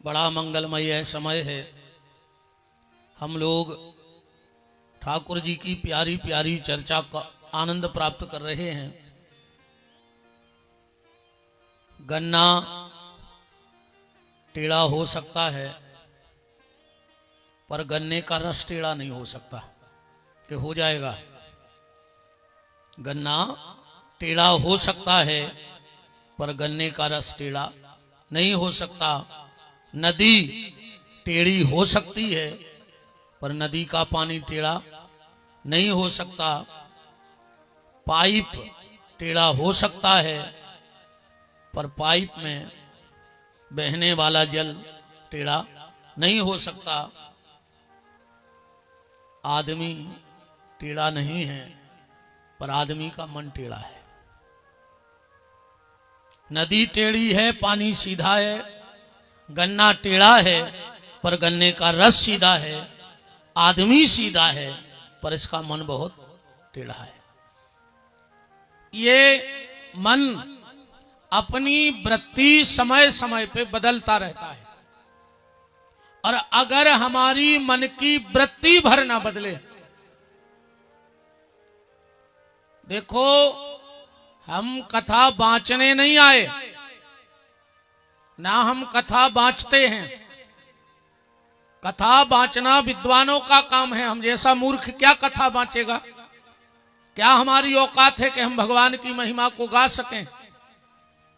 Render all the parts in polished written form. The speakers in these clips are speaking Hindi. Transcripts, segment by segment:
बड़ा मंगलमय समय है। हम लोग ठाकुर जी की प्यारी प्यारी चर्चा का आनंद प्राप्त कर रहे हैं। गन्ना टेढ़ा हो सकता है पर गन्ने का रस टेढ़ा नहीं हो सकता। कि हो जाएगा? गन्ना टेढ़ा हो सकता है पर गन्ने का रस टेढ़ा नहीं हो सकता। नदी टेढ़ी हो सकती है पर नदी का पानी टेढ़ा नहीं हो सकता। पाइप टेढ़ा हो सकता है पर पाइप में बहने वाला जल टेढ़ा नहीं हो सकता। आदमी टेढ़ा नहीं है पर आदमी का मन टेढ़ा है। नदी टेढ़ी है, पानी सीधा है। गन्ना टेढ़ा है पर गन्ने का रस सीधा है। आदमी सीधा है पर इसका मन बहुत टेढ़ा है। ये मन अपनी वृत्ति समय समय पे बदलता रहता है और अगर हमारी मन की वृत्ति भर ना बदले, देखो हम कथा बांचने नहीं आए, ना हम कथा बांचते हैं। कथा बांचना विद्वानों का काम है। हम जैसा मूर्ख क्या कथा बांचेगा? क्या हमारी औकात है कि हम भगवान की महिमा को गा सकें?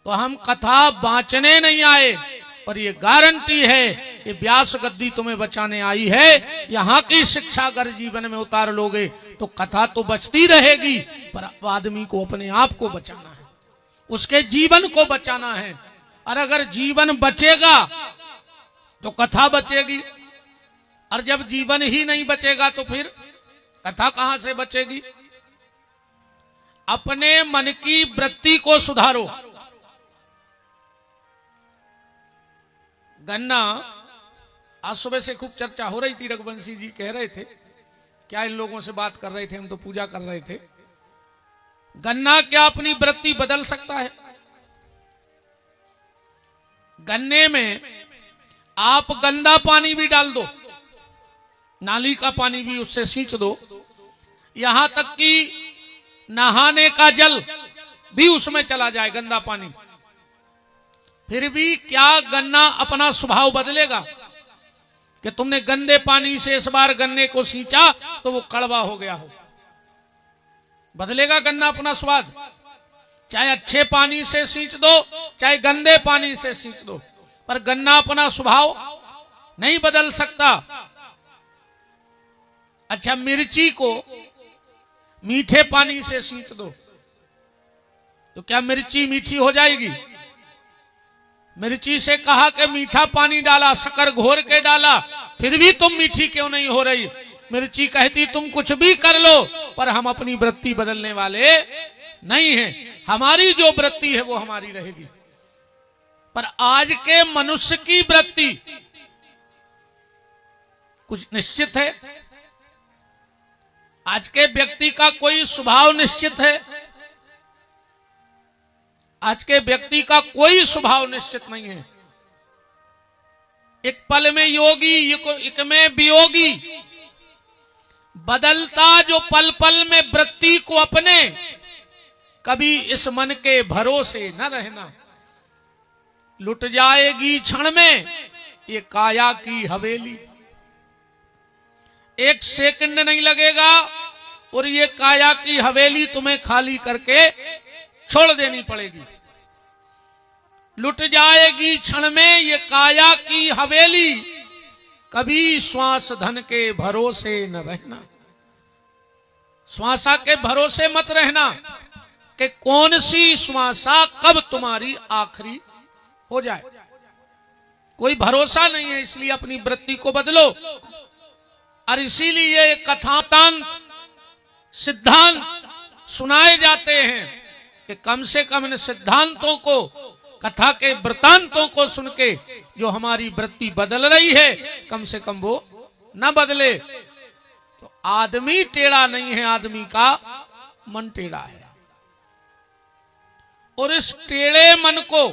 तो हम कथा बांचने नहीं आए और ये गारंटी है कि व्यास गद्दी तुम्हें बचाने आई है। यहाँ की शिक्षा अगर जीवन में उतार लोगे तो कथा तो बचती रहेगी पर आदमी को अपने आप को बचाना है, उसके जीवन को बचाना है। और अगर जीवन बचेगा तो कथा बचेगी और जब जीवन ही नहीं बचेगा तो फिर कथा कहां से बचेगी? अपने मन की वृत्ति को सुधारो। गन्ना, आज सुबह से खूब चर्चा हो रही थी। रघुवंशी जी कह रहे थे क्या इन लोगों से बात कर रहे थे, हम तो पूजा कर रहे थे। गन्ना क्या अपनी वृत्ति बदल सकता है? गन्ने में आप गंदा पानी भी डाल दो, नाली का पानी भी उससे सींच दो, यहां तक कि नहाने का जल भी उसमें चला जाए, गंदा पानी, फिर भी क्या गन्ना अपना स्वभाव बदलेगा? कि तुमने गंदे पानी से इस बार गन्ने को सींचा तो वो कड़वा हो गया हो। बदलेगा गन्ना अपना स्वाद? चाहे अच्छे पानी से सींच दो चाहे गंदे पानी से सींच दो, पर गन्ना अपना स्वभाव नहीं बदल सकता। अच्छा, मिर्ची को मीठे पानी से सींच दो तो क्या मिर्ची मीठी हो जाएगी? मिर्ची से कहा कि मीठा पानी डाला, शक्कर घोर के डाला, फिर भी तुम मीठी क्यों नहीं हो रही? मिर्ची कहती तुम कुछ भी कर लो पर हम अपनी वृत्ति बदलने वाले नहीं हैं। हमारी जो वृत्ति है वो हमारी रहेगी। पर आज के मनुष्य की वृत्ति कुछ निश्चित है? आज के व्यक्ति का कोई स्वभाव निश्चित है? आज के व्यक्ति का कोई स्वभाव निश्चित नहीं है। एक पल में योगी, एक में वियोगी। बदलता जो पल पल में वृत्ति को अपने, कभी इस मन के भरोसे न रहना। लुट जाएगी क्षण में ये काया की हवेली। एक सेकंड नहीं लगेगा और ये काया की हवेली तुम्हें खाली करके छोड़ देनी पड़ेगी। लुट जाएगी क्षण में ये काया की हवेली, कभी श्वास धन के भरोसे न रहना। श्वासा के भरोसे मत रहना कि कौन सी श्वासा कब तुम्हारी आखिरी हो जाए, कोई भरोसा नहीं है। इसलिए अपनी वृत्ति को बदलो। और इसीलिए कथातांत सिद्धांत सुनाए जाते हैं कि कम से कम इन सिद्धांतों को, कथा के वृत्तांतों को सुन के जो हमारी वृत्ति बदल रही है कम से कम वो न बदले। तो आदमी टेढ़ा नहीं है, आदमी का मन टेढ़ा है। और इस टेढ़े मन को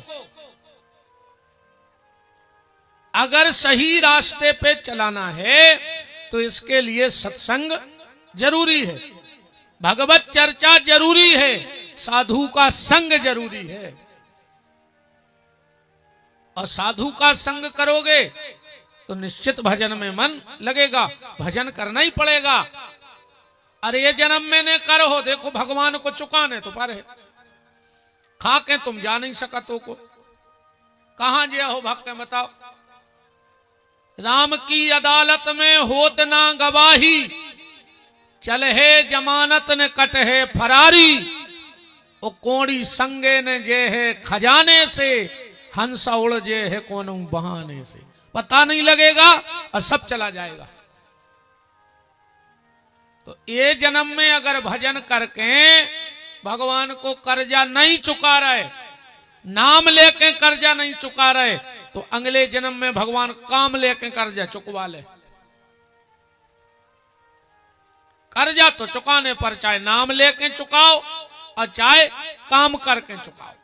अगर सही रास्ते पे चलाना है तो इसके लिए सत्संग जरूरी है, भगवत चर्चा जरूरी है, साधु का संग जरूरी है। और साधु का संग करोगे तो निश्चित भजन में मन लगेगा, भजन करना ही पड़ेगा। अरे ये जन्म में ने कर हो, देखो भगवान को चुकाने तो पर है, खा के तुम जा नहीं सकतो को, कहां जे हो भक्त बताओ। राम की अदालत में होत ना गवाही, चल है जमानत ने कट है फरारी। ओ कोड़ी संगे ने जे है खजाने से, हंसा उड़ जे है कोनो बहाने से। पता नहीं लगेगा और सब चला जाएगा। तो ये जन्म में अगर भजन करके भगवान को कर्जा नहीं चुका रहे, नाम लेके कर्जा नहीं चुका रहे, तो अगले जन्म में भगवान काम लेके कर्जा चुकवा ले। कर्जा तो चुकाने पर चाहे नाम लेके चुकाओ और चाहे काम करके चुकाओ।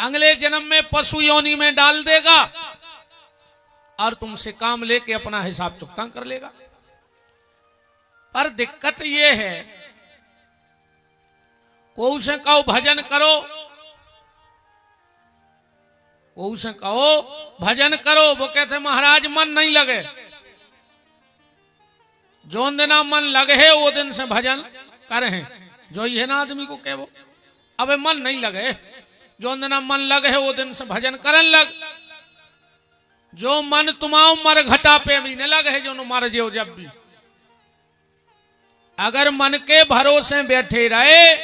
अगले जन्म में पशु योनि में डाल देगा और तुमसे काम लेके अपना हिसाब चुकता कर लेगा। पर दिक्कत यह है, कोई से कहो भजन करो, कोई से कहो भजन करो, वो कहते महाराज मन नहीं लगे। जो दिन मन लगे है वो दिन से भजन करे हैं। जो ये ना आदमी को कहो अबे मन नहीं लगे, जो दिन मन लगे है वो दिन से भजन करन लग। जो मन तुम्हारा मर घटा पे भी नहीं लगे है, जो मर जो जब भी। अगर मन के भरोसे बैठे रहे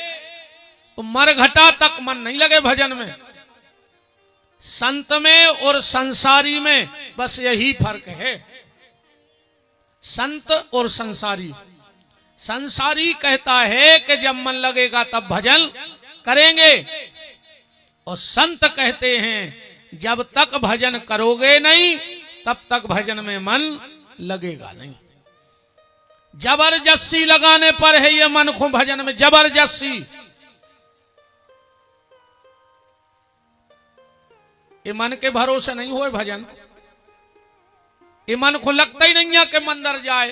तो मर घटा तक मन नहीं लगे भजन में। संत में और संसारी में बस यही फर्क है, संत और संसारी। संसारी कहता है कि जब मन लगेगा तब भजन करेंगे, और संत कहते हैं जब तक भजन करोगे नहीं तब तक भजन में मन लगेगा नहीं। जबरदस्ती लगाने पर है ये मन को भजन में, जबरदस्ती। ये मन के भरोसे नहीं होए भजन। ये मन को लगता ही नहीं है कि मंदिर जाए,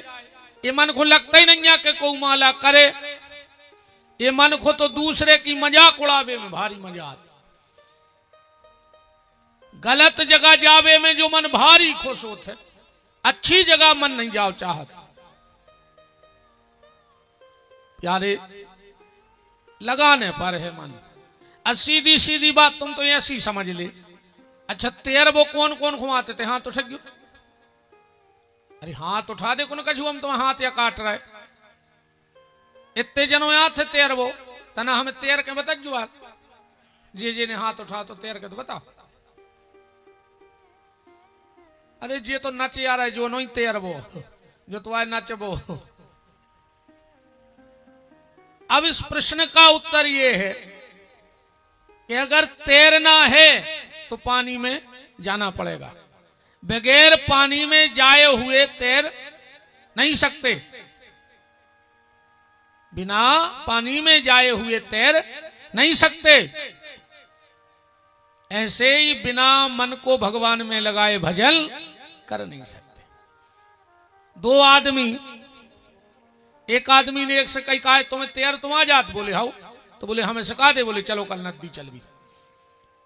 ये मन को लगता ही नहीं है कि कोई माला करे। ये मन को तो दूसरे की मजाक उड़ावे में भारी मजा आता। गलत जगह जावे में जो मन भारी खुश होते, अच्छी जगह मन नहीं जाओ चाहत। प्यारे लगाने पर है मन। सीधी सीधी बात तुम तो ऐसी समझ ले। अच्छा तेर वो कौन कौन खुआते थे, हाथ उठा गयो। अरे हाथ उठा दे कौन कछु, हम तो हाथ या काट रहे। इतने जनों यहाँ थे तेर वो तना हमें तेर के बता जुआ जी ने हाथ उठा तो तेर के तो बता। अरे जे तो नचे आ रहा है, जो नहीं तेर वो जो तो आए नच वो। अब इस प्रश्न का उत्तर ये है कि अगर तैरना है तो पानी में जाना पड़ेगा। बगैर पानी में जाए हुए तैर नहीं सकते, बिना पानी में जाए हुए तैर नहीं सकते। ऐसे ही बिना मन को भगवान में लगाए भजन कर नहीं सकते। दो आदमी, एक आदमी ने एक से कही कहा तुम्हें तैर तुम आ जात, बोले हाउ, तो बोले हमें सिखा दे। बोले चलो कल नदी चल भी।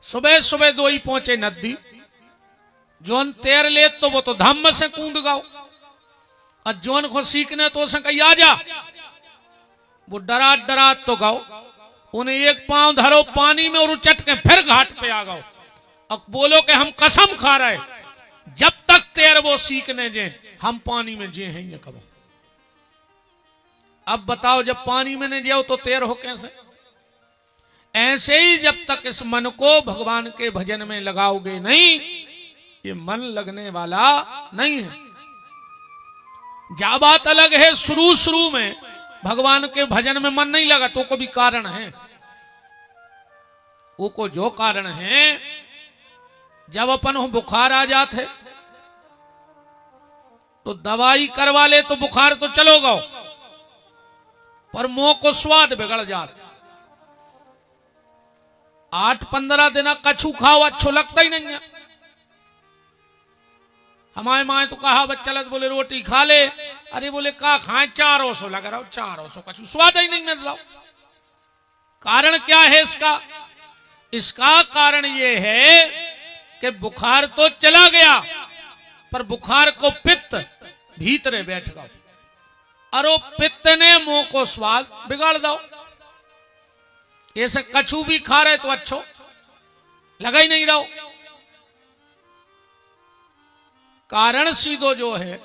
सुबह सुबह दो ही पहुंचे नदी। जोन तैर ले तो वो तो धम्म से कूद गाओ, और जोन को सीखने तो उसे कही आ जा, वो डरा डरा तो गाओ। उन्हें एक पांव धरो पानी में और उचट के फिर घाट पे आ गओ और बोलो कि हम कसम खा रहे जब तक तैर वो सीखने जे हम पानी में जे हैं ये कब। अब बताओ जब पानी में नहीं जाओ तो तैर हो कैसे। ऐसे ही जब तक इस मन को भगवान के भजन में लगाओगे नहीं, ये मन लगने वाला नहीं है। जा बात अलग है शुरू शुरू में भगवान के भजन में मन नहीं लगा तो को भी कारण है। वो को जो कारण है, जब अपन हो बुखार आ जाते तो दवाई करवा ले तो बुखार तो चलो गो, पर मुंह को स्वाद बिगड़ जाता। 8-15 दिन कछु खाओ अच्छो लगता ही नहीं है। हमारे माए तो कहा बच्चा लग बोले रोटी खा ले, अरे बोले का खाए 400 लग रहा हो, 400 का स्वाद ही नहीं मिल रहा। कारण क्या है इसका? इसका कारण ये है कि बुखार तो चला गया पर बुखार को पित्त भीतरे बैठ गया, और वो पित्त ने मुंह को स्वाद बिगाड़ दो। ऐसे कछू भी खा रहे तो अच्छो लगा ही नहीं रहो। कारण सीधो जो है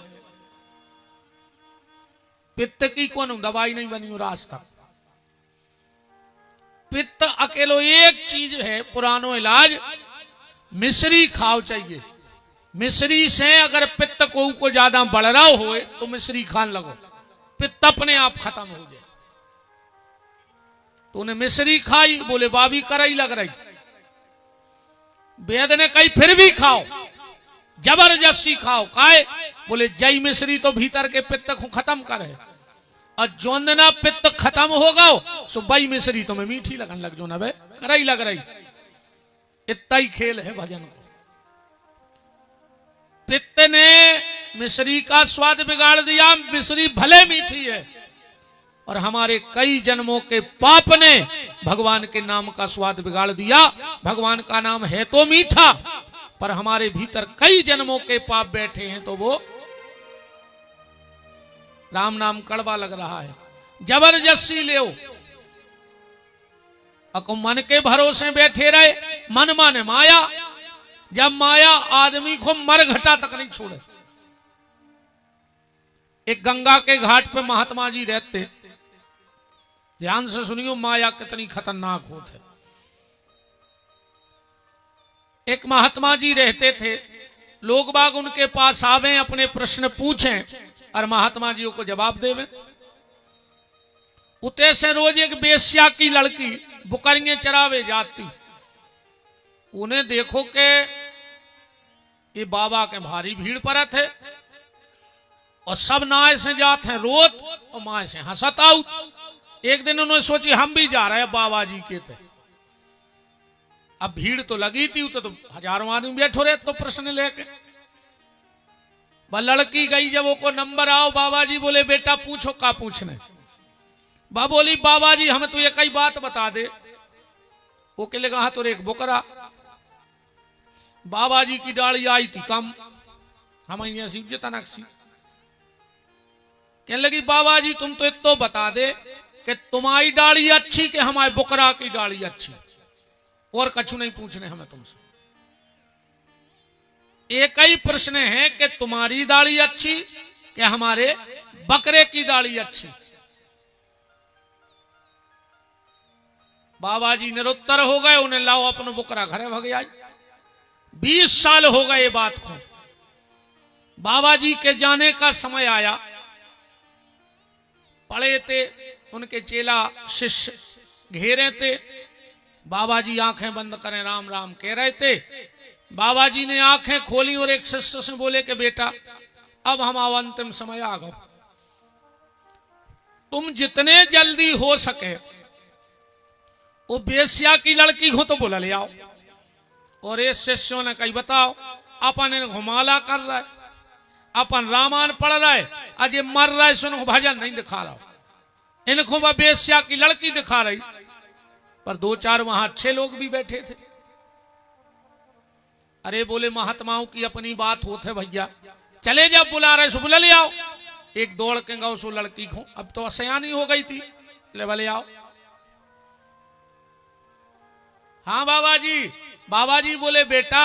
पित्त की कौन दवाई नहीं बनी रास्ता। पित्त अकेलो एक चीज है, पुरानो इलाज मिश्री खाओ चाहिए। मिश्री से अगर पित्त को ज्यादा बढ़ रहा हो तो मिश्री खान लगो, पित्त अपने आप खत्म हो जाए। तो उन्हें मिश्री खाई, बोले बाबी कराई लग रही। वेद ने कही फिर भी खाओ, जबरदस्ती खाओ। काहे? बोले जय मिश्री तो भीतर के पित्त को खत्म करे, और जोंदना पित्त खत्म होगा सो बई मिश्री तुम्हें मीठी लगन लग जो ना बे कराई लग रही। इतना ही खेल है भजन को। पित्त ने मिश्री का स्वाद बिगाड़ दिया। मिश्री भले मीठी है, और हमारे कई जन्मों के पाप ने भगवान के नाम का स्वाद बिगाड़ दिया। भगवान का नाम है तो मीठा, पर हमारे भीतर कई जन्मों के पाप बैठे हैं, तो वो राम नाम कड़वा लग रहा है। जबरदस्ती ले अको मन के भरोसे बैठे रहे, मन माने माया। जब माया आदमी को मर घटा तक नहीं छोड़े। एक गंगा के घाट पे महात्मा जी रहते, ध्यान से सुनियो माया कितनी खतरनाक होती है। एक महात्मा जी रहते थे, लोग बाग उनके पास आवे, अपने प्रश्न पूछें और महात्मा जी को जवाब देवे। उते से रोज एक बेश्या की लड़की बुकरियां चरावे जाती। उन्हें देखो कि ये बाबा के भारी भीड़ पड़त है, और सब नाय से जाते हैं रोत और माए से हंसत आउट। एक दिन उन्होंने सोची हम भी जा रहे हैं बाबा जी के थे। अब भीड़ तो लगी थी, तो हजारों आदमी बैठो रहे तो प्रश्न लेके। वह लड़की गई, जब वो को नंबर आओ बाबा जी बोले बेटा पूछो का पूछने। बा बोली बाबा जी हमें तो ये कई बात बता दे। वो के लिए कहा तो एक बुकरा बाबा जी की डाली आई थी कम, हम जितना कहने लगी बाबा जी तुम तो इतो बता दे कि तुम्हारी डाली अच्छी कि हमारे बुकरा की डाली अच्छी, और कछु नहीं पूछने हमें तुमसे। एक ही प्रश्न है कि तुम्हारी दाढ़ी अच्छी कि हमारे बकरे की दाढ़ी अच्छी। बाबा जी निरुत्तर हो गए। उन्हें लाओ अपने बुकरा घरे भग आई। 20 साल हो गए बात को। बाबा जी के जाने का समय आया। पड़े थे उनके चेला शिष्य घेरे थे। बाबा जी आंखें बंद करें राम राम कह रहे थे। बाबा जी ने आंखें खोली और एक शिष्य से बोले कि बेटा अब हमारा अंतिम समय आ गया, तुम जितने जल्दी हो सके वो बेस्या की लड़की को तो बुला ले आओ। और ये शिष्यों ने कही बताओ अपन इन घुमाला कर रहा है, अपन रामायण पढ़ रहा है, आज ये मर रहा है, सुनो भजन नहीं दिखा रहा, इनको वह बेस्या की लड़की दिखा रही। पर 2-4 वहां अच्छे लोग भी बैठे थे। अरे बोले महात्माओं की अपनी बात होते भैया, चले जब बुला रहे सो बुला ले आओ। एक दौड़ के गाँव सो लड़की को, अब तो असयानी हो गई थी, ले भले आओ। हाँ बाबा जी। बाबा जी बोले बेटा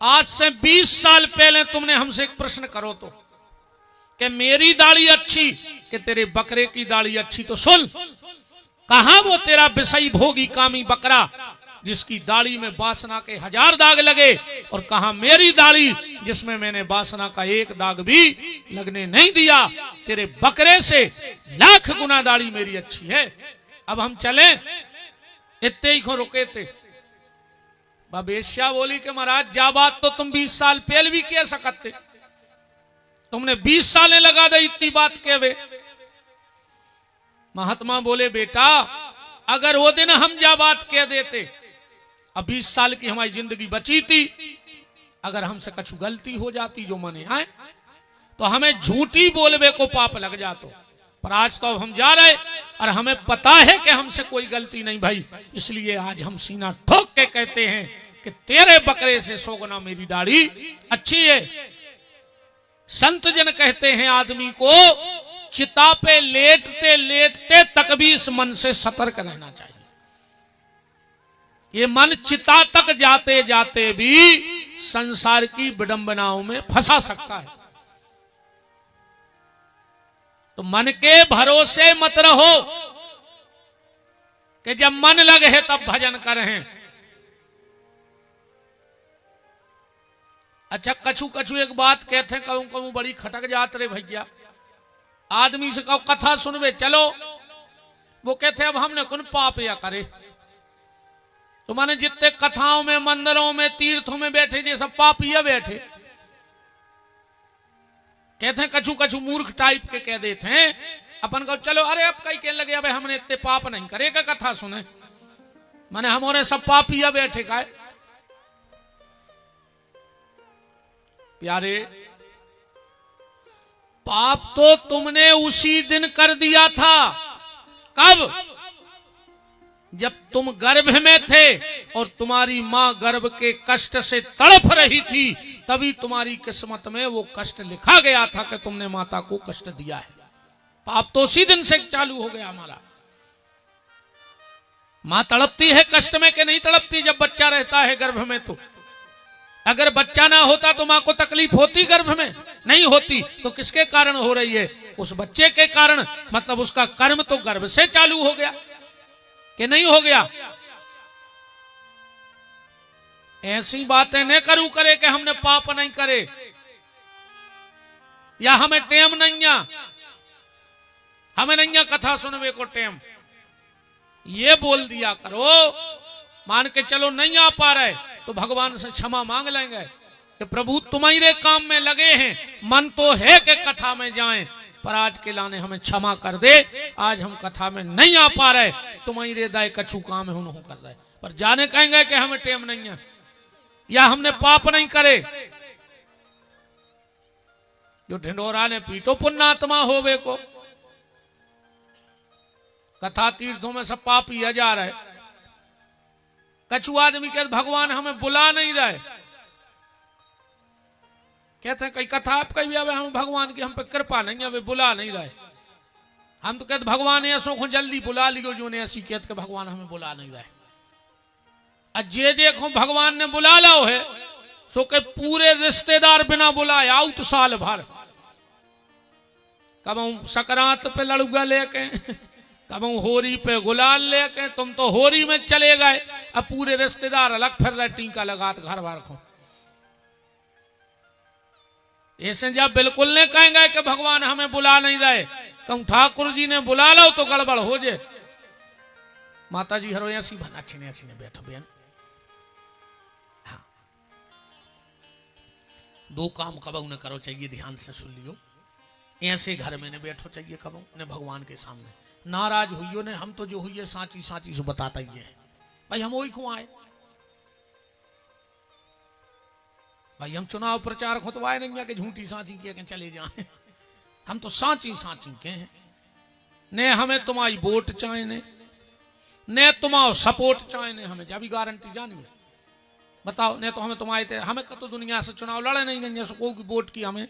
आज से 20 साल पहले तुमने हमसे एक प्रश्न करो तो कि मेरी दाढ़ी अच्छी कि तेरे बकरे की दाढ़ी अच्छी, तो सुन कहां वो तेरा विषयी भोगी कामी बकरा जिसकी दाढ़ी में वासना के 1000 दाग लगे, और कहां मेरी दाढ़ी जिसमें मैंने वासना का एक दाग भी लगने नहीं दिया। तेरे बकरे से लाख गुना दाढ़ी मेरी अच्छी है। अब हम चलें? इतने ही को रुके थे। बेश्या बोली कि महाराज जा बात तो तुम 20 साल पहले भी कह सकते, तुमने 20 साल लगा दे इतनी बात कहवे। महात्मा बोले बेटा अगर वो दिन हम जा बात कह देते, अब 20 साल की हमारी जिंदगी बची थी, अगर हमसे कछु गलती हो जाती जो मने आए तो हमें झूठी बोलवे को पाप लग जातो। पर आज तो हम जा रहे और हमें पता है कि हमसे कोई गलती नहीं भाई, इसलिए आज हम सीना ठोक के कहते हैं कि तेरे बकरे से 100 गुना मेरी दाढ़ी अच्छी है। संत जन कहते हैं आदमी को चिता पे लेटते लेटते तक भी इस मन से सतर्क रहना चाहिए। ये मन चिता तक जाते जाते भी संसार की विडंबनाओं में फंसा सकता है। तो मन के भरोसे मत रहो कि जब मन लगे तब भजन करें। अच्छा कछु कछु एक बात कहते हैं, कहूं कहूं बड़ी खटक जात रे भैया। आदमी से कहो कथा सुनवे चलो, वो कहते अब हमने कौन पाप या करे। तो माने जितने कथाओं में मंदिरों में तीर्थों में बैठे ये सब पापिया बैठे। कहते हैं कछु कछु मूर्ख टाइप के कह देते हैं, अपन कहो चलो, अरे अब कहीं कहने लगे अब हमने इतने पाप नहीं करे का कथा सुने, माने हमारे सब पापिया बैठे का। प्यारे पाप तो तुमने उसी दिन कर दिया था। कब? जब तुम गर्भ में थे और तुम्हारी मां गर्भ के कष्ट से तड़प रही थी, तभी तुम्हारी किस्मत में वो कष्ट लिखा गया था कि तुमने माता को कष्ट दिया है। पाप तो उसी दिन से चालू हो गया हमारा। मां तड़पती है कष्ट में कि नहीं तड़पती जब बच्चा रहता है गर्भ में? तो अगर बच्चा ना होता तो मां को तकलीफ होती गर्भ में? नहीं होती। तो किसके कारण हो रही है? उस बच्चे के कारण। मतलब उसका कर्म तो गर्भ से चालू हो गया कि नहीं हो गया? ऐसी बातें न करू करे कि हमने पाप नहीं करे या हमें टेम नहीं आ, हमें नहीं आ कथा सुनवे को टेम। ये बोल दिया करो। मान के चलो नहीं आ पा रहे तो भगवान से क्षमा मांग लेंगे कि प्रभु तुम्हारे काम में लगे हैं, मन तो है कि कथा में जाएं, पर आज के लाने हमें क्षमा कर दे। आज हम कथा में नहीं आ पा रहे, तुम्हारे दाय कछु काम है उन्होंने कर रहे, पर जाने कहेंगे कि हमें टेम नहीं है या हमने पाप नहीं करे। जो ढिंडोरा ने पीटो पुण्यात्मा होवे को। कथा तीर्थों में सब पाप ही जा रहा है। कछु आदमी कहते भगवान हमें बुला नहीं रहे। कहते हैं कई कथा आप कही हम भगवान की हम पे कृपा नहीं है, वे बुला नहीं रहे। हम तो कहते भगवान ऐसो को जल्दी बुला लियो जो ने ऐसी कहते भगवान हमें बुला नहीं रहे। अजय देखो भगवान ने बुला लो है सो के पूरे रिश्तेदार बिना बुलाए आउट साल भर। कब सकरात पे लड़ुआ लेके, कब होरी पे गुलाल लेके, तुम तो होरी में चले गए। अब पूरे रिश्तेदार अलग फिर रहे टीका लगा घर बार को। ऐसे जब बिल्कुल नहीं कहेंगे कि भगवान हमें बुला नहीं रहे, कहूं ठाकुर जी ने बुला लो तो गड़बड़ हो जाए। माता जी हरो ऐसी बना छीने ऐसी ने बैठो बहन। हाँ, दो काम कबू ने करो चाहिए, ध्यान से सुन लियो। ऐसे घर में ने बैठो चाहिए कबू ने भगवान के सामने। नाराज हुई ने हम तो जो हुई है साची साची से बताता ही है भाई, हम वही क्यों आए भाई। हम चुनाव प्रचार खुतवाए नहीं है कि झूठी सांची के चले जाए। हम तो सांची सांची के हैं। ने हमें तुम्हारी वोट चाहिए ने तुम्हारा सपोर्ट चाहिए, हमें जा भी गारंटी जानिए बताओ। ने तो हमें तुम्हारे हमें तो दुनिया से चुनाव लड़े नहीं है, कोई की वोट की हमें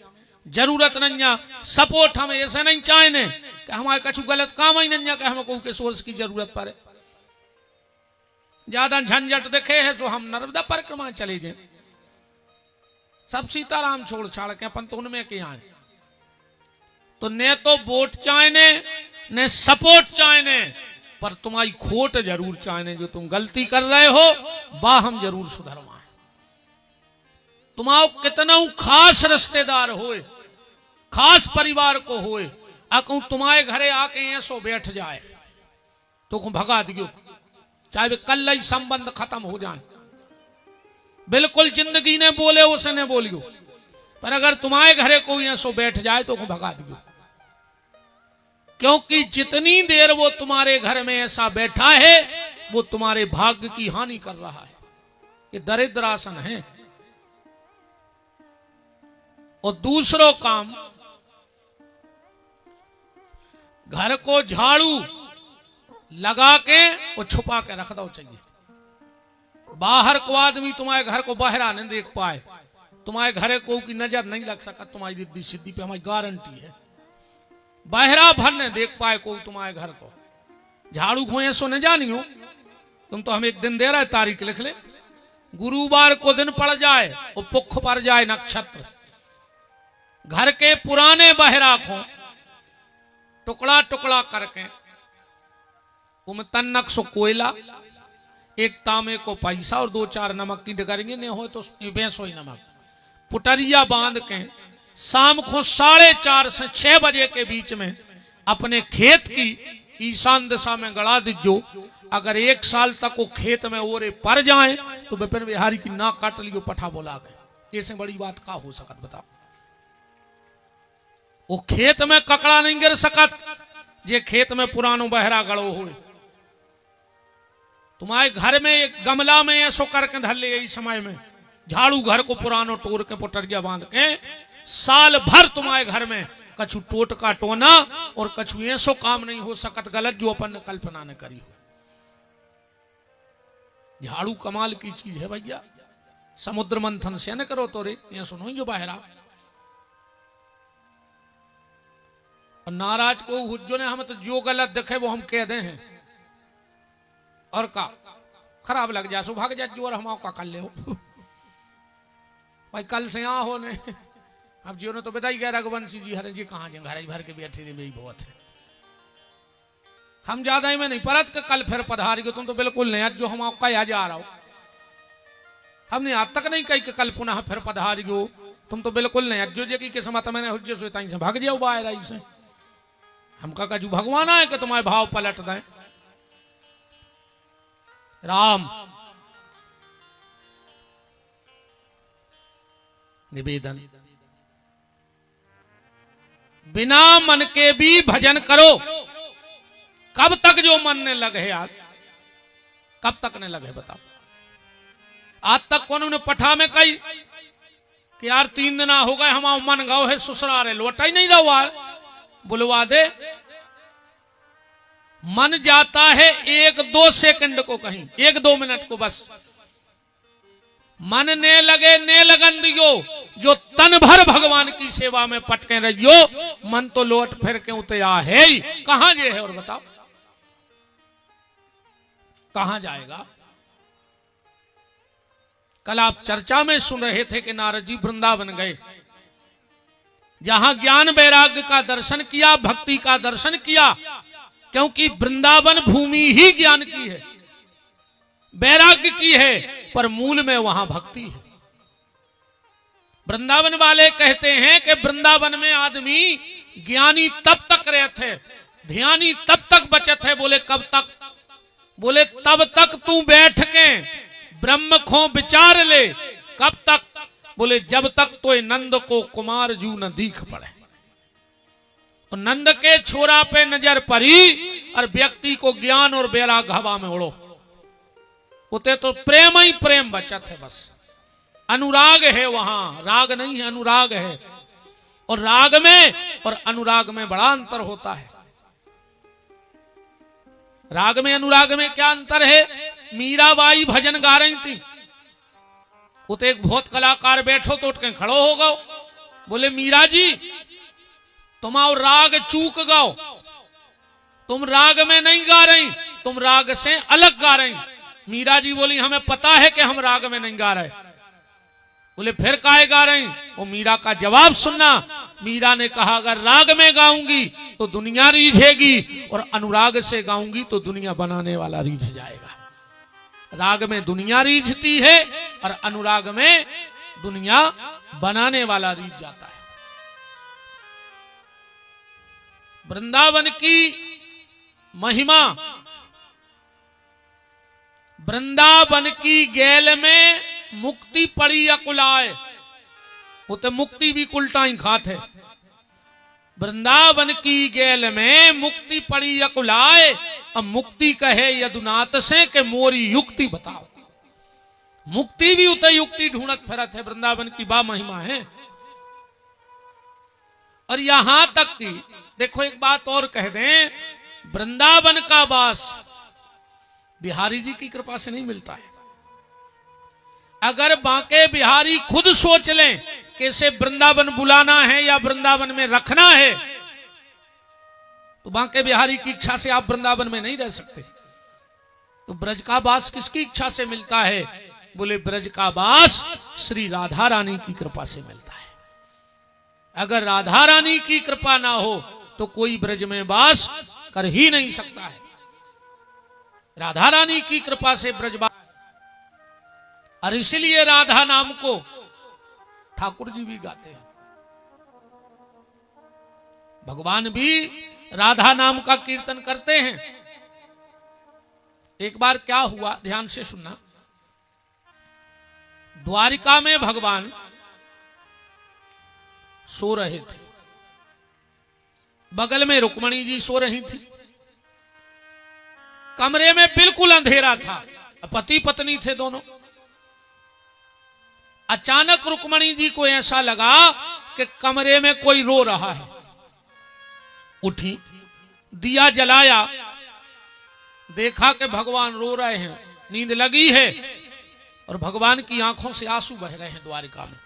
जरूरत नहीं है। सपोर्ट हमें ऐसे नहीं चाहिए कि हमारे कछु गलत काम ही नहीं है कि हमें कोई के सोर्स की जरूरत पड़े। ज्यादा झंझट देखे है तो हम नर्मदा परिक्रमा चले जाए, सब सीताराम छोड़ छाड़ के अपन तो उनमें के आए। तो ने तो वोट चाहिए ने सपोर्ट चाहिए, पर तुम्हारी खोट जरूर चाहिए। जो तुम गलती कर रहे हो वह हम जरूर सुधरवाएं। तुम्हारा कितना खास रिश्तेदार होए, खास परिवार को होए, अकू तुम्हारे घरे आके ऐसो बैठ जाए तो भगा दियो, चाहे वे कल ही संबंध खत्म हो जाए। बिल्कुल जिंदगी ने बोले उसे ने बोलियो, पर अगर तुम्हारे घरे कोई ऐसो बैठ जाए तो भगा दियो। क्योंकि जितनी देर वो तुम्हारे घर में ऐसा बैठा है वो तुम्हारे भाग्य की हानि कर रहा है। ये दरिद्र आसन है। और दूसरो काम, घर को झाड़ू लगा के और छुपा के रख दो चाहिए। बाहर को आदमी तुम्हारे घर को बहरा नहीं देख पाए, तुम्हारे घरे को की नजर नहीं लग सका, तुम्हारी रिद्धि सिद्धि पे हमारी गारंटी है। बहरा भर ने देख पाए को तुम्हारे घर को। झाड़ू को ऐसो न जानियो, तुम तो हमें एक दिन दे रहे, तारीख लिख ले, गुरुवार को दिन पड़ जाए और पुख पर जाए नक्षत्र, घर के पुराने बहरा को टुकड़ा टुकड़ा करके उम तन्नक सो कोयला, एक तांबे को पैसा और 2-4 नमक की डगरेंगे, नहीं हो तो बेसो ही नमक, पुटरिया बांध के शाम को 4:30 से 6 बजे के बीच में अपने खेत की ईशान दिशा में गड़ा दीजो। अगर 1 साल तक वो खेत में ओरे पर जाए तो विपिन बिहारी की नाक काट लियो पठा बोला के। ऐसे बड़ी बात का हो सकत बताओ। वो खेत में ककड़ा नहीं गिर सकत जे खेत में पुरानो बहरा गड़ो हो। तुम्हारे घर में एक गमला में ऐसो करके धर ले, इस समय में झाड़ू घर को पुरानो टोर के पुटरिया बांध के साल भर तुम्हारे घर में कछु टोट का टोना और कछु ऐसो काम नहीं हो सकत गलत जो अपन ने कल्पना न करी हो। झाड़ू कमाल की चीज है भैया, समुद्र मंथन से न करो तो रे ये सुनो जो बहरा। और नाराज को हुज्जो ने हम तो जो गलत देखे वो हम कह दे हैं और का खराब लग जाए सो भाग जा जोर हम का कर ले हो भाई कल से यहाँ हो ने। अब जियो ने तो बताई गया रघुवंशी जी हरे जी कहाँ जे घर भर के बैठे रे भी बहुत है। हम ज्यादा ही में नहीं परत के कल फिर पधारी गो, तुम तो बिल्कुल नहीं, आज जो हम आपका याद आ रहा हो हमने आज तक नहीं कही कि कल पुनः फिर पधारी गो, तुम तो बिल्कुल नहीं, आज जो जे की किस्मत मैंने हुज्जे सोता से भाग जाओ बाहर से। हम का जो भगवान आए कि तुम्हारे भाव पलट दें। राम निवेदन, बिना मन के भी भजन करो। कब तक जो मन ने लगे यार, कब तक ने लगे बताओ। आज तक कौन ने पठा में कही कि यार 3 दिन हो गए हमारा मन गाओ है ससुराल लौटा ही नहीं रहा, बुलवा दे। मन जाता है 1-2 सेकंड को, कहीं 1-2 मिनट को बस। मन ने लगे ने लगन दियो, जो तन भर भगवान की सेवा में पटके रहियो, मन तो लौट फिर के उते आ है ही कहां जे है और बताओ कहां जाएगा। कल आप चर्चा में सुन रहे थे कि नारद जी वृंदावन गए, जहां ज्ञान वैराग्य का दर्शन किया, भक्ति का दर्शन किया, क्योंकि वृंदावन भूमि ही ज्ञान की है, वैराग्य की है, पर मूल में वहां भक्ति है। वृंदावन वाले कहते हैं कि वृंदावन में आदमी ज्ञानी तब तक रहते, ध्यानी तब तक बचत है। बोले कब तक? बोले तब तक तू बैठ के ब्रह्म को विचार ले। कब तक? बोले जब तक तो नंद को कुमार जू न दीख पड़े। तो नंद के छोरा पे नजर पड़ी और व्यक्ति को ज्ञान और वैराग्य हवा में उड़ो, उते तो प्रेम ही प्रेम बचत है, बस अनुराग है वहां, राग नहीं है, अनुराग है। और राग में और अनुराग में बड़ा अंतर होता है। राग में अनुराग में क्या अंतर है? मीराबाई भजन गा रही थी, उते एक बहुत कलाकार बैठो तो उठ के खड़ो हो गओ, बोले मीरा जी तुम आओ राग चूक गाओ, तुम राग में नहीं गा रही, तुम राग से अलग गा रही। मीरा जी बोली हमें पता है कि हम राग में नहीं गा रहे। बोले फिर काहे गा रही? वो मीरा का जवाब सुनना। मीरा ने कहा अगर राग में गाऊंगी तो दुनिया रीझेगी और अनुराग से गाऊंगी तो दुनिया बनाने वाला रीझ जाएगा। राग में दुनिया रीझती है और अनुराग में दुनिया बनाने वाला रीझ जाता है। वृंदावन की महिमा, वृंदावन की गैल में मुक्ति पड़ी अकुलाए, वो तो मुक्ति भी कुलटा ही खाते। वृंदावन की गैल में मुक्ति पड़ी अकुलाए, अब मुक्ति कहे यदुनाथ से के मोरी युक्ति बताओ। मुक्ति भी उते युक्ति ढूंढत फिरत है। वृंदावन की बा महिमा है। और यहां तक कि देखो एक बात और कह दें, वृंदावन का वास बिहारी जी की कृपा से नहीं मिलता है। अगर बांके बिहारी खुद सोच लें कि इसे वृंदावन बुलाना है या वृंदावन में रखना है, तो बांके बिहारी की इच्छा से आप वृंदावन में नहीं रह सकते। तो ब्रज का वास किसकी इच्छा से मिलता है? बोले ब्रज का वास श्री राधा रानी की कृपा से मिलता है। अगर राधा रानी की कृपा ना हो तो कोई ब्रज में वास कर ही नहीं सकता है। राधा रानी की कृपा से ब्रजवास, और इसलिए राधा नाम को ठाकुर जी भी गाते हैं, भगवान भी राधा नाम का कीर्तन करते हैं। एक बार क्या हुआ, ध्यान से सुनना। द्वारिका में भगवान सो रहे थे, बगल में रुक्मणी जी सो रही थी। कमरे में बिल्कुल अंधेरा था, पति पत्नी थे दोनों। अचानक रुक्मणी जी को ऐसा लगा कि कमरे में कोई रो रहा है। उठी, दिया जलाया, देखा कि भगवान रो रहे हैं, नींद लगी है और भगवान की आंखों से आंसू बह रहे हैं द्वारिका में।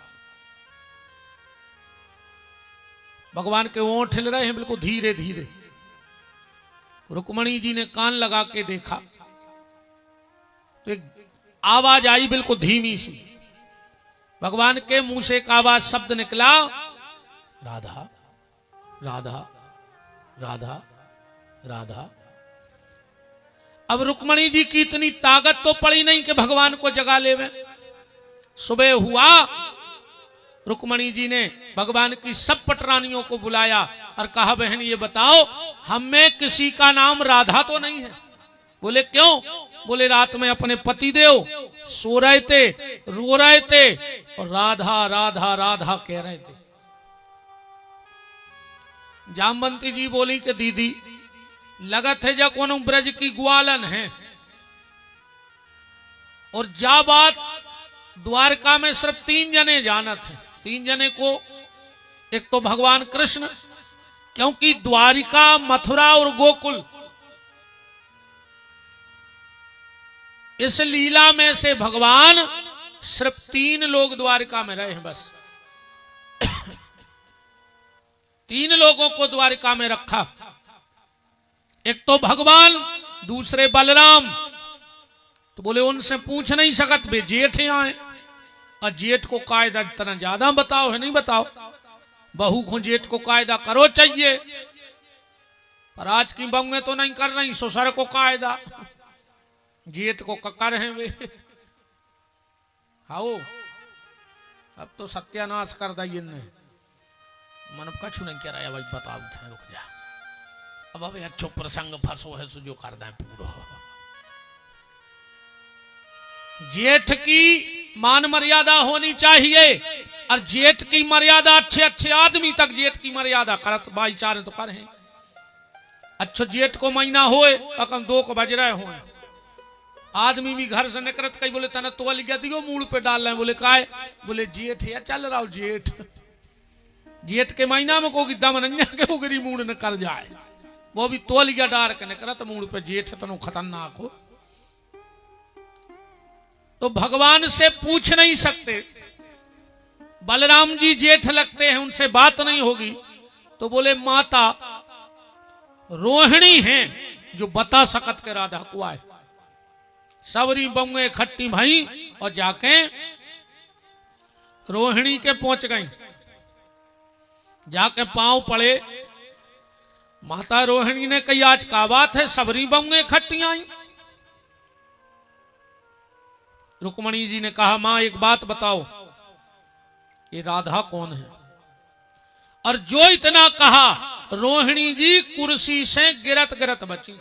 भगवान के ओंठ हिल रहे हैं बिल्कुल धीरे धीरे। रुक्मणी जी ने कान लगा के देखा तो एक आवाज आई बिल्कुल धीमी सी। भगवान के मुंह से एक आवाज शब्द निकला, राधा राधा राधा राधा। अब रुक्मणी जी की इतनी ताकत तो पड़ी नहीं कि भगवान को जगा लेवे। सुबह हुआ, रुक्मणी जी ने भगवान की सब पटरानियों को बुलाया और कहा, बहन ये बताओ हम में किसी का नाम राधा तो नहीं है? बोले क्यों? बोले रात में अपने पति देव सो रहे थे, रो रहे थे और राधा राधा राधा कह रहे थे। जामवंती जी बोली कि दीदी लगत है जा कोनो ब्रज की ग्वालन है, और जा बात द्वारका में सिर्फ 3 जने जानत हैं। 3 जने को, एक तो भगवान कृष्ण, क्योंकि द्वारिका, मथुरा और गोकुल इस लीला में से भगवान सिर्फ 3 लोग द्वारिका में रहे हैं बस। 3 लोगों को द्वारिका में रखा, एक तो भगवान, दूसरे बलराम। तो बोले उनसे पूछ नहीं सकत, वे जेठ आए और जेठ को कायदा इतना ज्यादा बताओ है, नहीं बताओ। बहू को जेठ को कायदा करो चाहिए, पर आज की बहुएं तो नहीं कर रही, ससुर को कायदा, जेठ को ककर हैं वे। हाओ अब तो सत्यानाश कर दिए ने, मन कछु नहीं कह रहा है भाई, बताओ थे, रुक जा अब अच्छो प्रसंग फंसो है, जो कर दें पूरा। जेठ की मान मर्यादा होनी चाहिए, और जेठ की मर्यादा अच्छे अच्छे आदमी तक जेठ की मर्यादा करत भाईचारे तो कर हैं। अच्छो जेठ को महीना होए अकम 2 बज रहे होए, आदमी भी घर से निकलत, कई बोले तना तो लिया दियो मूड पे डाल रहे, बोले काय? बोले जेठ है, चल रहा जेठ। जेठ के महीना में कोई दमनन्या के उगरी मूड न कर जाए, वो भी तोलिया डार के निकलत मूड पे, जेठ तनो खतरनाक हो। तो भगवान से पूछ नहीं सकते, बलराम जी जेठ लगते हैं, उनसे बात नहीं होगी। तो बोले माता रोहिणी हैं जो बता सकत के राधा को आए। सबरी बमुए खट्टी भाई और जाके रोहिणी के पहुंच गई, जाके पांव पड़े। माता रोहिणी ने कही आज का बात है, सबरी बमुए खट्टी आई। रुक्मणी जी ने कहा मां एक बात बताओ, ये राधा कौन है? और जो इतना कहा, रोहिणी जी कुर्सी से गिरत गिरत बची।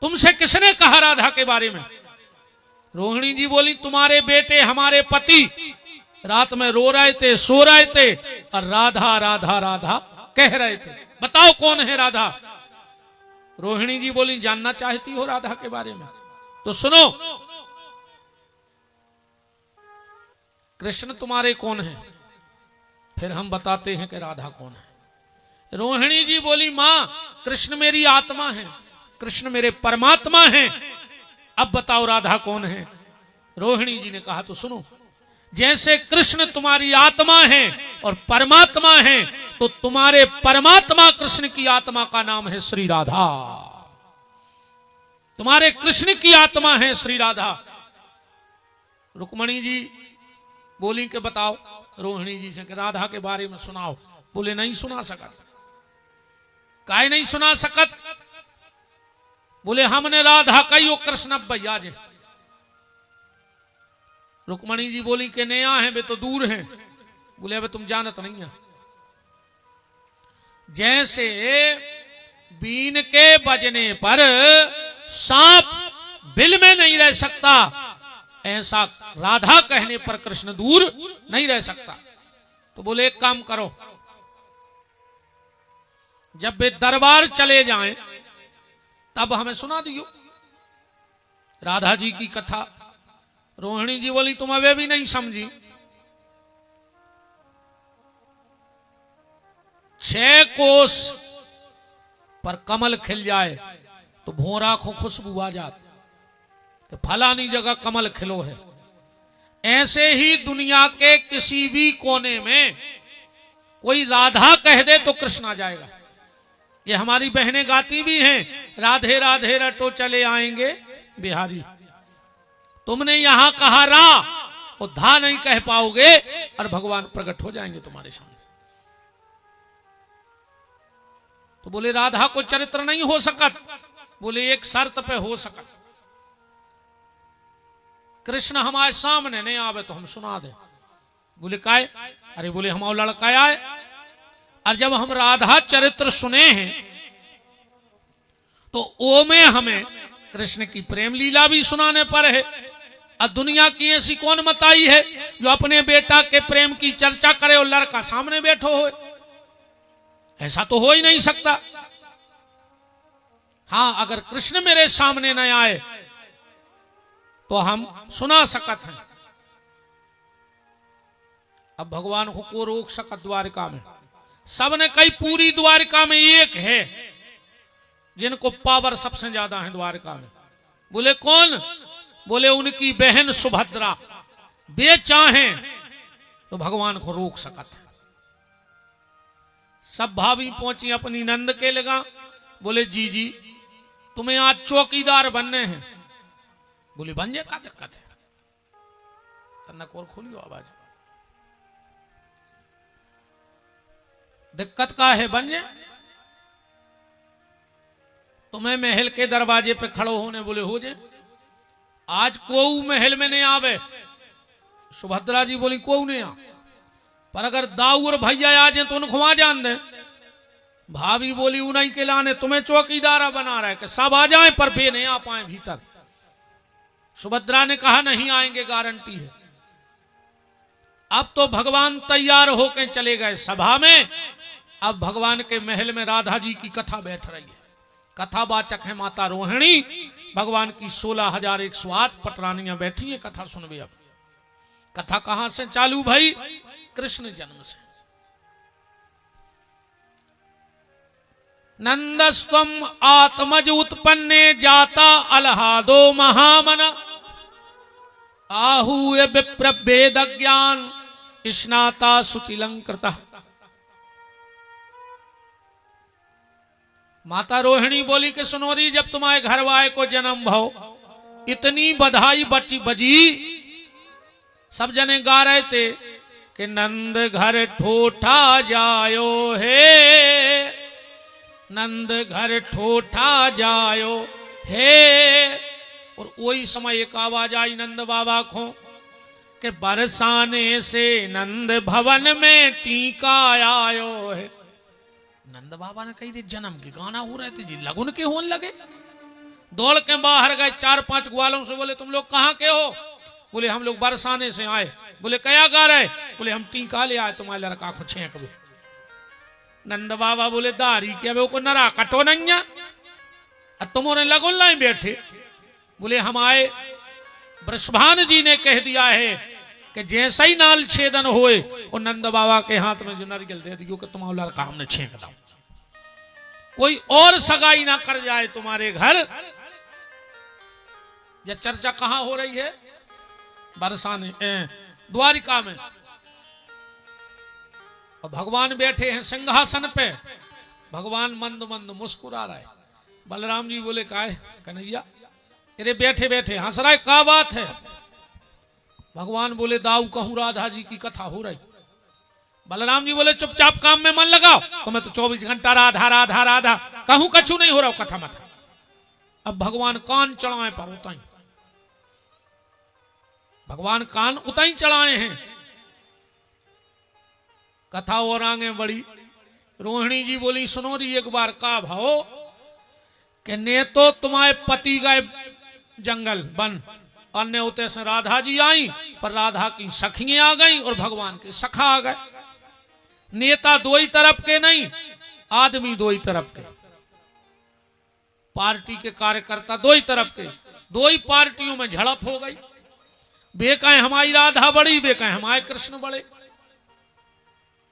तुमसे किसने कहा राधा के बारे में? रोहिणी जी बोली तुम्हारे बेटे हमारे पति रात में रो रहे थे, सो रहे थे और राधा राधा राधा कह रहे थे, बताओ कौन है राधा? रोहिणी जी बोली जानना चाहती हो राधा के बारे में? तो सुनो, कृष्ण तुम्हारे कौन है? फिर हम बताते हैं कि राधा कौन है। रोहिणी जी बोली, मां कृष्ण मेरी आत्मा है, कृष्ण मेरे परमात्मा हैं, अब बताओ राधा कौन है। रोहिणी जी ने कहा, तो सुनो, जैसे कृष्ण तुम्हारी आत्मा है और परमात्मा है, तो तुम्हारे परमात्मा कृष्ण की आत्मा का नाम है श्री राधा। तुम्हारे कृष्ण की आत्मा है श्री राधा। रुक्मणी जी बोली कि बताओ रोहिणी जी से कि राधा के बारे में सुनाओ। बोले नहीं सुना सकत। काहे नहीं सुना सकत? बोले हमने राधा कही कृष्ण अब भैया जे। रुक्मणी जी बोली कि नया है, वे तो दूर हैं। बोले अब तुम जानत नहीं है। जैसे बीन के बजने पर सांप बिल में नहीं रह सकता, ऐसा राधा कहने पर कृष्ण दूर नहीं रह सकता। तो बोले एक काम करो, जब वे दरबार चले जाएं तब हमें सुना दियो राधा जी की कथा। रोहिणी जी बोली, तुम अवे भी नहीं समझी। 6 कोस पर कमल खिल जाए तो भोरा को खुशबू आ जाती, तो फलानी जगह कमल खिलो है। ऐसे ही दुनिया के किसी भी कोने में कोई राधा कह दे तो कृष्ण आ जाएगा। ये हमारी बहनें गाती भी हैं, राधे राधे रटो चले आएंगे बिहारी। तुमने यहां कहा रा और धा नहीं कह पाओगे और भगवान प्रकट हो जाएंगे तुम्हारे सामने। तो बोले राधा को चरित्र नहीं हो सकत। बोले एक शर्त पे हो सकत, कृष्ण हमारे सामने नहीं आवे तो हम सुना दे। बोले काय? अरे बोले हमारा लड़का आए, और जब हम राधा चरित्र सुने हैं तो ओ में हमें कृष्ण की प्रेम लीला भी सुनाने पर है। और दुनिया की ऐसी कौन मताई है जो अपने बेटा के प्रेम की चर्चा करे और लड़का सामने बैठो हो? ऐसा तो हो ही नहीं सकता। हां, अगर कृष्ण मेरे सामने न आए तो हम सुना सकत हैं। अब भगवान को रोक सकत द्वारिका में? सबने कही पूरी द्वारिका में एक है जिनको पावर सबसे ज्यादा है द्वारिका में। बोले कौन? बोले उनकी बहन सुभद्रा। वे चाहें तो भगवान को रोक सकत है। सब भाभी पहुंची अपनी नंद के लगा। बोले जी जी तुम्हें आज चौकीदार बनने हैं। बोले बन जाए, का दिक्कत है? तन्नक और खोलियो आवाज। दिक्कत का है? बन जाए। तुम्हें महल के दरवाजे पे खड़ो होने बोले हो जाए। आज कोऊ महल में नहीं आवे। सुभद्रा जी बोली कोऊ नहीं आ, पर अगर दाऊ और भैया आ जाए तो उनको वहां जान दे। भाभी बोली उन्हीं के लाने तुम्हें चौकीदारा बना रहा है कि सब आ जाएं पर वे नहीं आ पाए भीतर। सुभद्रा ने कहा नहीं आएंगे, गारंटी है। अब तो भगवान तैयार होकर चले गए सभा में। अब भगवान के महल में राधा जी की कथा बैठ रही है। कथावाचक है माता रोहिणी। भगवान की 16,108 पटरानियां बैठी हैं, कथा सुनबे। अब कथा कहां से चालू भाई? कृष्ण जन्म से। नंदस्त्वम आत्मज उत्पन्ने जाता अलहादो महामन आहूय विप्र वेद ज्ञान स्नाता सुचिलंकृता। माता रोहिणी बोली कि सुनोरी, जब तुम्हारे घर वाले को जन्म भाव इतनी बधाई बजी, सब जने गा रहे थे कि नंद घर ठोठा जायो है, नंद घर ठोठा जायो है। और वही समय एक आवाज आई नंद बाबा को कि बरसाने से नंद भवन में टीका आयो है। नंद बाबा ने कही जन्म के गाना हो रहे थे जी, लगुन के होने लगे। दौड़ के बाहर गए, 4-5 ग्वालों से बोले तुम लोग कहाँ के हो? बोले हम लोग बरसाने से आए। बोले क्या गा रहे? बोले हम टीका ले आए तुम्हारे लड़का को छेक दो। नंद बाबा बोले दारी क्या वे को नरा कटो नहीं, तुमने लगुन लाई बैठे। बोले हम आए, वृषभान जी ने कह दिया है कि जैसे ही नाल छेदन होए और नंद बाबा के हाथ में जो नारियल दे दियो कि तुम्हारा लड़का हमने छेक दाओ, कोई और सगाई ना कर जाए तुम्हारे घर। यह चर्चा कहां हो रही है? बरसाने द्वारिका में। और भगवान बैठे हैं सिंहासन पे, भगवान मंद मंद मुस्कुरा रहे। बलराम जी बोले का है कन्हैया? अरे बैठे बैठे हंस रहा है, क्या बात है? भगवान बोले दाऊ कहूं राधा जी की कथा हो रही। बलराम जी बोले चुपचाप काम में मन लगाओ। तो मैं तो 24 घंटा राधा राधा राधा कहूं, कछु नहीं हो रहा कथा मथा। अब भगवान कान चढ़ाए पर उताई, भगवान कान उताई चढ़ाए हैं। कथा और आगे बढ़ी। रोहिणी जी बोली सुनो री एक बार का भाव कि ने तो तुम्हारे पति गए जंगल वन, और ने उते से राधा जी आई, पर राधा की सखियां आ गई और भगवान के सखा आ गए। नेता दो ही तरफ के नहीं, आदमी दो ही तरफ के, पार्टी के कार्यकर्ता दो ही तरफ के, दो ही पार्टियों में झड़प हो गई। बेकाएं हमारी राधा बड़ी, बेकाएं हमारे कृष्ण बड़े।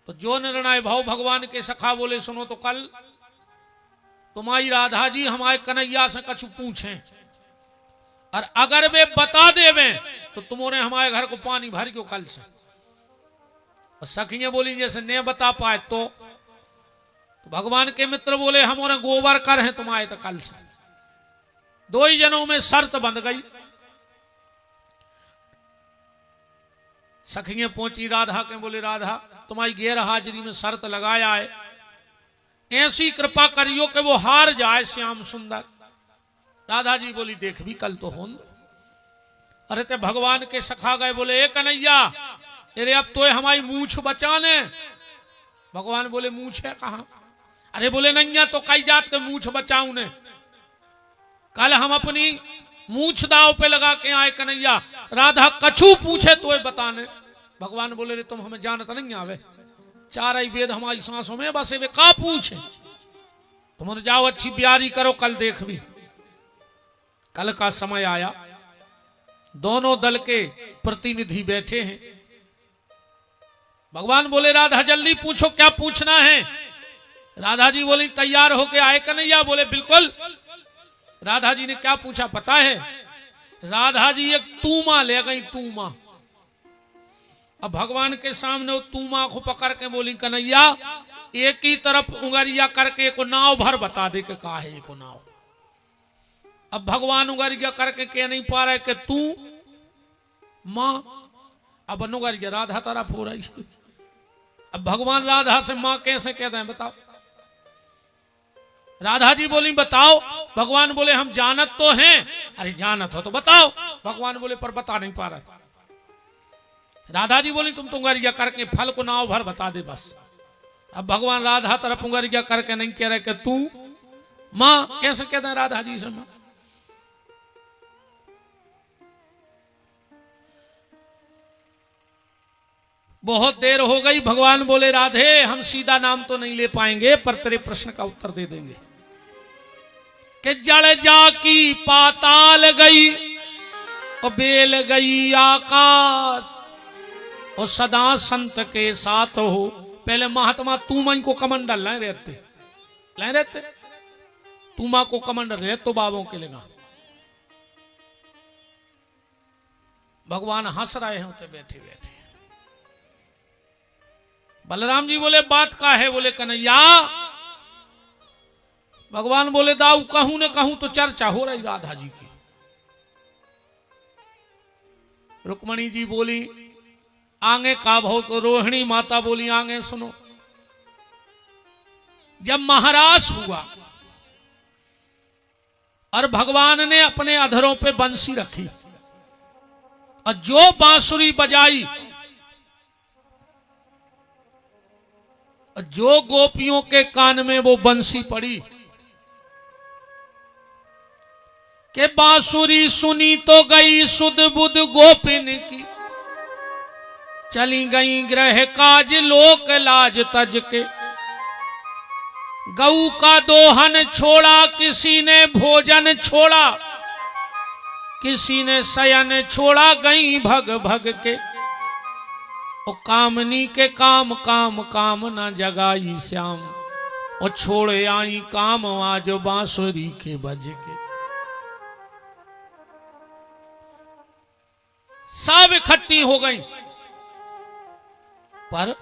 तो जो निर्णय भाव भगवान के सखा बोले सुनो तो कल तुम्हारी राधा जी हमारे कन्हैया से कछु पूछें, और अगर वे बता देवे तो तुमने हमारे घर को पानी भर क्यों कल से। और सखियां बोली जैसे ने बता पाए तो भगवान के मित्र बोले हमारे गोबर कर हैं तुम्हारे तो कल से। दो ही जनों में शर्त बंध गई। सखियां पहुंची राधा के, बोले राधा तुम्हारी गैर हाजिरी में शर्त लगाया है, ऐसी कृपा करियो कि वो हार जाए श्याम सुंदर। राधा जी बोली देख भी कल तो होन। अरे ते भगवान के सखा गए, बोले ए कन्हैया अरे अब तो हमारी मूछ बचाने। भगवान बोले मूछ है कहां? अरे बोले नैया तो कई जात के मूछ बचाऊ ने, कल हम अपनी मूछ दाव पे लगा के आए कन्हैया, राधा कछु पूछे तो बताने। भगवान बोले रे तुम हमें जानत नहीं आवे, चार ही वेद हमारी सांसों में बसे, वे का पूछे? तुम जाओ अच्छी ब्यारी करो, कल देख भी। कल का समय आया, दोनों दल के प्रतिनिधि बैठे हैं। भगवान बोले राधा जल्दी पूछो क्या पूछना है। राधा जी बोली तैयार होके आए कन्हैया? बोले बिल्कुल। राधा जी ने क्या पूछा पता है? राधा जी एक तूमा ले गई, तूमा। अब भगवान के सामने वो तूमा को पकड़ के बोली कन्हैया एक ही तरफ उंगरिया करके एक नाव भर बता दे के कहा है एक नाव। अब भगवान उंगरिया करके कह नहीं पा रहे कि तू मां। अब उंगरिया राधा तरफ हो रही। अब भगवान राधा से मां कैसे कहते हैं बताओ? राधा जी बोली बताओ। भगवान बोले हम जानत तो हैं। अरे जानत हो तो बताओ। भगवान बोले पर बता नहीं पा रहे। राधा जी बोली तुम तो उंगरिया करके फल को नाव भर बता दे बस। अब भगवान राधा तरफ उंगरिया करके नहीं कह रहे कि तू मां। कैसे कहते हैं राधा जी से मां? बहुत देर हो गई। भगवान बोले राधे हम सीधा नाम तो नहीं ले पाएंगे, पर तेरे प्रश्न का उत्तर दे देंगे कि जड़ जा की पाताल गई और बेल गई आकाश और सदा संत के साथ हो। पहले महात्मा तूमन को कमंडल नहीं रहते तूमा को कमंडल रहे तो बाबों के लेगा। भगवान हंस रहे होते बैठे बैठे। बलराम जी बोले बात का है? बोले कन्हैया। भगवान बोले दाऊ कहूं न कहूं तो चर्चा हो रही राधा जी की। रुक्मणी जी बोली आगे का भाव तो रोहिणी माता बोली आगे सुनो। जब महारास हुआ और भगवान ने अपने अधरों पे बंसी रखी और जो बांसुरी बजाई, जो गोपियों के कान में वो बंसी पड़ी कि बांसुरी सुनी तो गई सुध बुध गोपिन की, चली गई ग्रह काज लोक लाज तज के। गऊ का दोहन छोड़ा किसी ने भोजन छोड़ा, किसी ने शयन छोड़ा गई भग भग के। और कामनी के काम काम काम ना जगाई श्याम, और छोड़ आई काम आज बांसुरी के बज के। सब इकट्ठी हो गई, पर